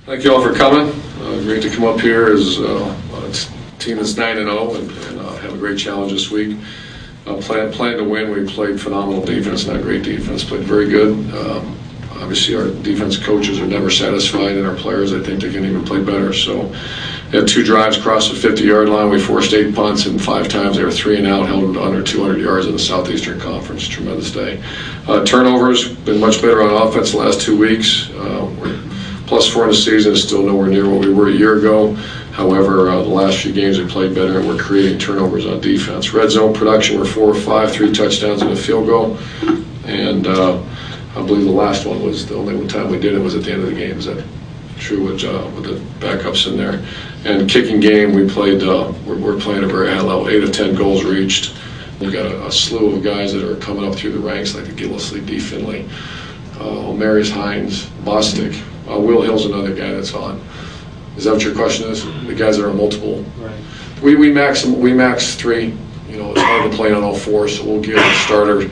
Thank you all for coming. Great to come up here as a team that's 9-0 and have a great challenge this week. Plan to win. We played phenomenal defense, not great defense, played very good. Obviously our defense coaches are never satisfied, and our players, I think they can even play better. So we had 2 drives across the 50-yard line. We forced 8 punts, and 5 times they were 3 and out, held under 200 yards in the Southeastern Conference. Tremendous day. Turnovers, been much better on offense the last 2 weeks. We're +4 in the season, still nowhere near what we were a year ago. However, the last few games we played better, and we're creating turnovers on defense. Red zone production, we're 4 of 5, 3 touchdowns and a field goal. And I believe the last one was the only time we did it was at the end of the game. Is that true with the backups in there? And kicking game, we played. We're playing a very high level. 8 of 10 goals reached. We've got a slew of guys that are coming up through the ranks, like the Gillisley, D. Finley, O'Mary's, Hines, Bostic. Will Hill's another guy that's on. Is that what your question is? The guys that are multiple. Right. We max 3. You know, it's hard to play on all 4, so we'll give a starter.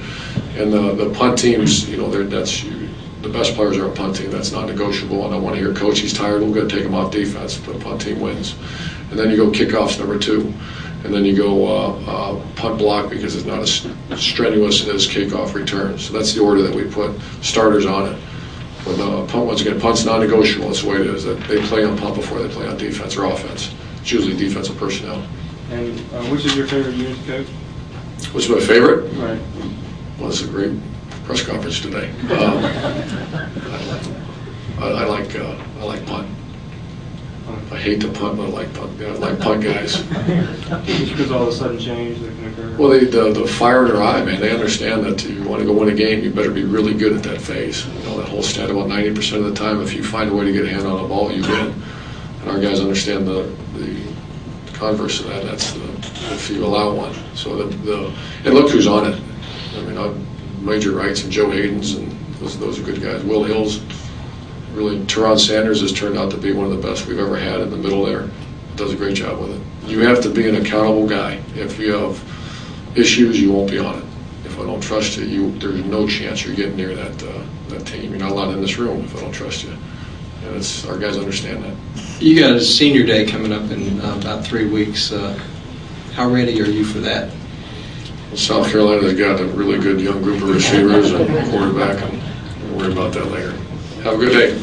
And the punt teams, you know, the best players are on punt team. That's not negotiable. And I want to hear coach, he's tired. We're going to take him off defense, but the punt team wins. And then you go kickoffs number 2, and then you go punt block because it's not as strenuous as kickoff return. So that's the order that we put starters on it. But punt, once again, punt's non-negotiable. That's the way it is. That they play on punt before they play on defense or offense. It's usually defensive personnel. And which is your favorite unit to coach? What's my favorite? Right. Well, it's a great press conference today. I like punt. I hate to punt, but I like punt. I like punt guys. Just because all of a sudden change that can occur. Well, the fire in their eye, man. They understand that you want to go win a game, you better be really good at that phase. You know, that whole stat about 90% of the time, if you find a way to get a hand on the ball, you win. And our guys understand the converse of that. That's if you allow one. So and look who's on it. I mean, Major Wrights and Joe Hayden's, and those are good guys. Will Hills, really, Teron Sanders has turned out to be one of the best we've ever had in the middle there. Does a great job with it. You have to be an accountable guy. If you have issues, you won't be on it. If I don't trust you, there's no chance you're getting near that team. You're not allowed in this room if I don't trust you. And our guys understand that. You got a senior day coming up in about 3 weeks. How ready are you for that? South Carolina's got a really good young group of receivers and quarterback, and we'll worry about that later. Have a good day.